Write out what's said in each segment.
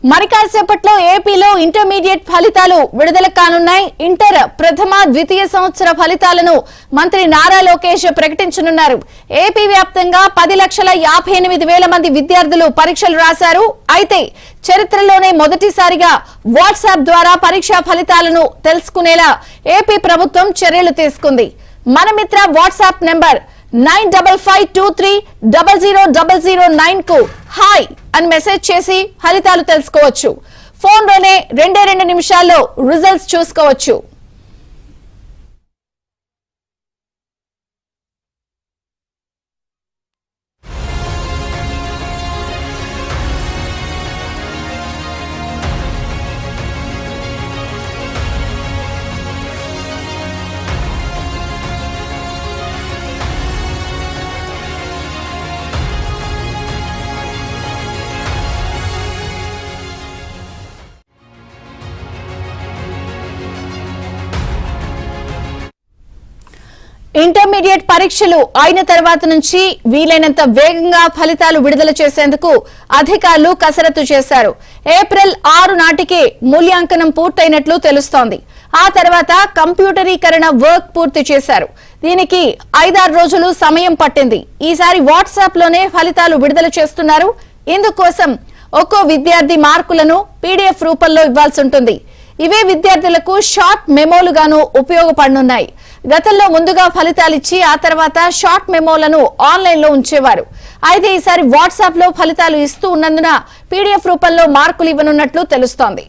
మరి కాసేపట్లో ఏపీలో ఇంటర్మీడియట్ ఫలితాలు విడుదల కానున్నాయి. ఇంటర్ ప్రథమ ద్వితీయ సంవత్సర ఫలితాలను మంత్రి నారా లోకేష్ ప్రకటించనున్నారు. ఏపీ వ్యాప్తంగా 10,58,000 మంది విద్యార్థులు పరీక్షలు రాశారు. అయితే చరిత్రలోనే మొదటిసారిగా వాట్సాప్ ద్వారా పరీక్షా ఫలితాలను తెలుసుకునేలా ఏపీ ప్రభుత్వం చర్యలు తీసుకుంది. మన మిత్ర వాట్సాప్ నెంబర్ 9552300009 కు హాయ్ అని మెసేజ్ చేసి ఫలితాలు తెలుసుకోవచ్చు. ఫోన్లోనే 2 నిమిషాల్లో రిజల్ట్స్ చూసుకోవచ్చు. ఇంటర్మీడియట్ పరీక్షలు అయిన తర్వాత నుంచి వీలైనంత వేగంగా ఫలితాలు విడుదల చేసేందుకు అధికారులు కసరత్తు చేశారు. ఏప్రిల్ 6 నాటికే మూల్యాంకనం పూర్తయినట్లు తెలుస్తోంది. ఆ తర్వాత కంప్యూటరీకరణ వర్క్ పూర్తి చేశారు. దీనికి 5-6 రోజులు సమయం పట్టింది. ఈసారి వాట్సాప్ లోనే ఫలితాలు విడుదల చేస్తున్నారు. ఇందుకోసం ఒక్కో విద్యార్థి మార్కులను పీడీఎఫ్ రూపంలో ఇవ్వాల్సి ఉంటుంది. ఇవే విద్యార్థులకు షార్ట్ మెమోలుగాను ఉపయోగపడనున్నాయి. గతంలో ముందుగా ఫలితాలిచ్చి ఆ తర్వాత షార్ట్ మెమోలను ఆన్లైన్ లో ఉంచేవారు. అయితే ఈసారి వాట్సాప్ లో ఫలితాలు ఇస్తూ ఉన్నందున పీడీఎఫ్ రూపంలో మార్కులు ఇవ్వనున్నట్లు తెలుస్తోంది.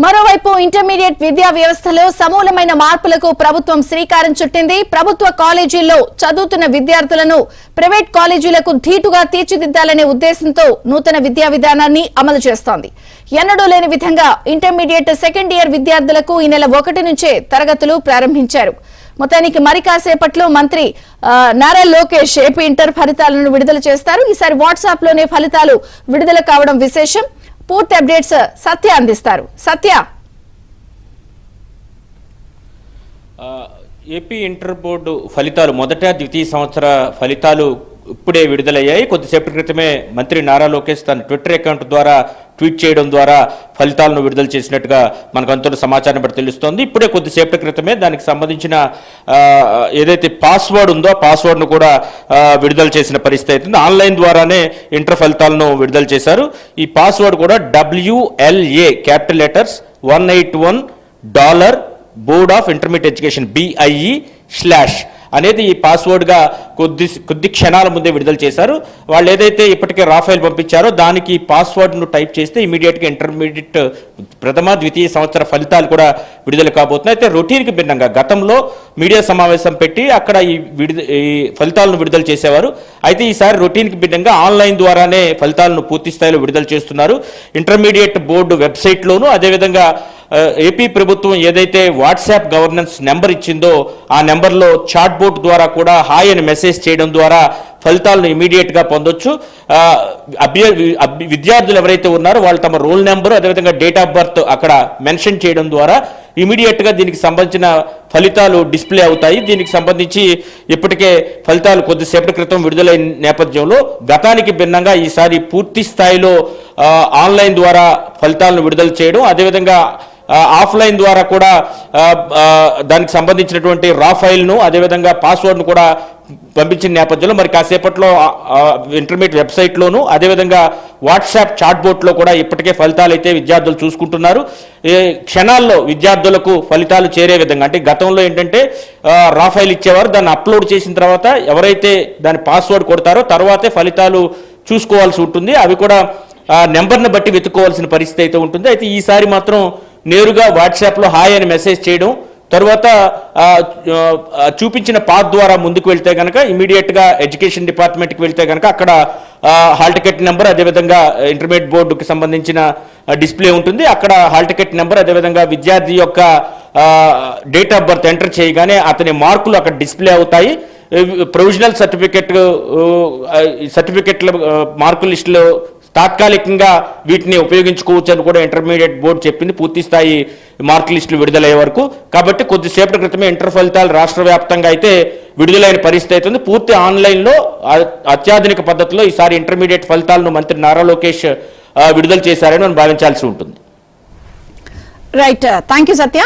మరోవైపు ఇంటర్మీడియట్ విద్యా వ్యవస్థలో సమూలమైన మార్పులకు ప్రభుత్వం శ్రీకారం చుట్టింది. ప్రభుత్వ కాలేజీల్లో చదువుతున్న విద్యార్థులను ప్రైవేట్ కాలేజీలకు ధీటుగా తీర్చిదిద్దాలనే ఉద్దేశంతో నూతన విద్యా విధానాన్ని అమలు చేస్తోంది. ఎన్నడూ లేని విధంగా ఇంటర్మీడియట్ సెకండ్ ఇయర్ విద్యార్థులకు ఈ నెల 1 నుంచే తరగతులు ప్రారంభించారు. మొత్తానికి మరి కాసేపట్లో మంత్రి నారా లోకేష్ ఏపీ ఇంటర్ ఫలితాలను విడుదల చేస్తారు. ఈసారి వాట్సాప్ లోనే ఫలితాలు విడుదల కావడం విశేషం. పూర్తి అప్డేట్స్ సత్య అందిస్తారు. సత్య, ఏపీ ఇంటర్ బోర్డు ఫలితాలు మొదట ద్వితీయ సంవత్సర ఫలితాలు ఇప్పుడే విడుదలయ్యాయి. కొద్దిసేపటి క్రితమే మంత్రి నారా లోకేష్ తన ట్విట్టర్ అకౌంట్ ద్వారా ట్వీట్ చేయడం ద్వారా ఫలితాలను విడుదల చేసినట్టుగా మనకు అంత సమాచారం బట్టి తెలుస్తోంది. ఇప్పుడే కొద్దిసేపటి క్రితమే దానికి సంబంధించిన ఏదైతే పాస్వర్డ్ ఉందో ఆ పాస్వర్డ్ను కూడా విడుదల చేసిన పరిస్థితి అవుతుంది. ఆన్లైన్ ద్వారానే ఇంటర్ ఫలితాలను విడుదల చేశారు. ఈ పాస్వర్డ్ కూడా WLA capital letters 181 board of intermediate education BIE/ అనేది ఈ పాస్వర్డ్గా కొద్ది క్షణాల ముందే విడుదల చేశారు. వాళ్ళు ఏదైతే ఇప్పటికే రాఫైల్ పంపించారో దానికి పాస్వర్డ్ను టైప్ చేస్తే ఇమీడియట్గా ఇంటర్మీడియట్ ప్రథమ ద్వితీయ సంవత్సర ఫలితాలు కూడా విడుదల కాబోతున్నాయి. అయితే రొటీన్కి భిన్నంగా గతంలో మీడియా సమావేశం పెట్టి అక్కడ ఈ ఫలితాలను విడుదల చేసేవారు. అయితే ఈసారి రొటీన్కి భిన్నంగా ఆన్లైన్ ద్వారానే ఫలితాలను పూర్తి స్థాయిలో విడుదల చేస్తున్నారు. ఇంటర్మీడియట్ బోర్డు వెబ్సైట్లోనూ అదేవిధంగా ఏపీ ప్రభుత్వం ఏదైతే వాట్సాప్ గవర్నెన్స్ నెంబర్ ఇచ్చిందో ఆ నెంబర్లో చాట్ బోట్ ద్వారా కూడా హాయ్ అని మెసేజ్ చేయడం ద్వారా ఫలితాలను ఇమీడియట్గా పొందొచ్చు. విద్యార్థులు ఎవరైతే ఉన్నారో వాళ్ళు తమ రోల్ నెంబరు అదేవిధంగా డేట్ ఆఫ్ బర్త్ అక్కడ మెన్షన్ చేయడం ద్వారా ఇమీడియట్గా దీనికి సంబంధించిన ఫలితాలు డిస్ప్లే అవుతాయి. దీనికి సంబంధించి ఇప్పటికే ఫలితాలు కొద్దిసేపటి క్రితం విడుదలైన నేపథ్యంలో గతానికి భిన్నంగా ఈసారి పూర్తి స్థాయిలో ఆన్లైన్ ద్వారా ఫలితాలను విడుదల చేయడం అదేవిధంగా ఆఫ్లైన్ ద్వారా కూడా దానికి సంబంధించినటువంటి రా ఫైల్ను అదేవిధంగా పాస్వర్డ్ను కూడా పంపించిన నేపథ్యంలో మరి కాసేపట్లో ఇంటర్మీడియట్ వెబ్సైట్లోను అదేవిధంగా వాట్సాప్ చాట్ బోట్లో కూడా ఇప్పటికే ఫలితాలు అయితే విద్యార్థులు చూసుకుంటున్నారు. క్షణాల్లో విద్యార్థులకు ఫలితాలు చేరే విధంగా అంటే గతంలో ఏంటంటే రా ఫైల్ ఇచ్చేవారు, దాన్ని అప్లోడ్ చేసిన తర్వాత ఎవరైతే దాని పాస్వర్డ్ కొడతారో తర్వాతే ఫలితాలు చూసుకోవాల్సి ఉంటుంది. అవి కూడా నెంబర్ని బట్టి వెతుక్కోవాల్సిన పరిస్థితి అయితే ఉంటుంది. అయితే ఈసారి మాత్రం నేరుగా వాట్సాప్లో హాయ్ అని మెసేజ్ చేయడం తర్వాత చూపించిన పాత్ ద్వారా ముందుకు వెళ్తే కనుక ఇమీడియట్గా ఎడ్యుకేషన్ డిపార్ట్మెంట్కి వెళ్తే కనుక అక్కడ హాల్ టికెట్ నెంబర్ అదేవిధంగా ఇంటర్మీడియట్ బోర్డుకి సంబంధించిన డిస్ప్లే ఉంటుంది. అక్కడ హాల్ టికెట్ నెంబర్ అదేవిధంగా విద్యార్థి యొక్క డేట్ ఆఫ్ బర్త్ ఎంటర్ చేయగానే అతని మార్కులు అక్కడ డిస్ప్లే అవుతాయి. ప్రొవిజనల్ సర్టిఫికెట్ల మార్కుల లిస్టులో తాత్కాలికంగా వీటిని ఉపయోగించుకోవచ్చు అని కూడా ఇంటర్మీడియట్ బోర్డు చెప్పింది, పూర్తి స్థాయి మార్క్ లిస్టులు విడుదలయ్యే వరకు. కాబట్టి కొద్దిసేపటి క్రితమే ఇంటర్ ఫలితాలు రాష్ట్ర వ్యాప్తంగా అయితే విడుదలైన పరిస్థితి అవుతుంది. పూర్తి ఆన్లైన్లో అత్యాధునిక పద్ధతిలో ఈసారి ఇంటర్మీడియట్ ఫలితాలను మంత్రి నారా లోకేష్ విడుదల చేశారని మనం భావించాల్సి ఉంటుంది. Right, thank you Satya.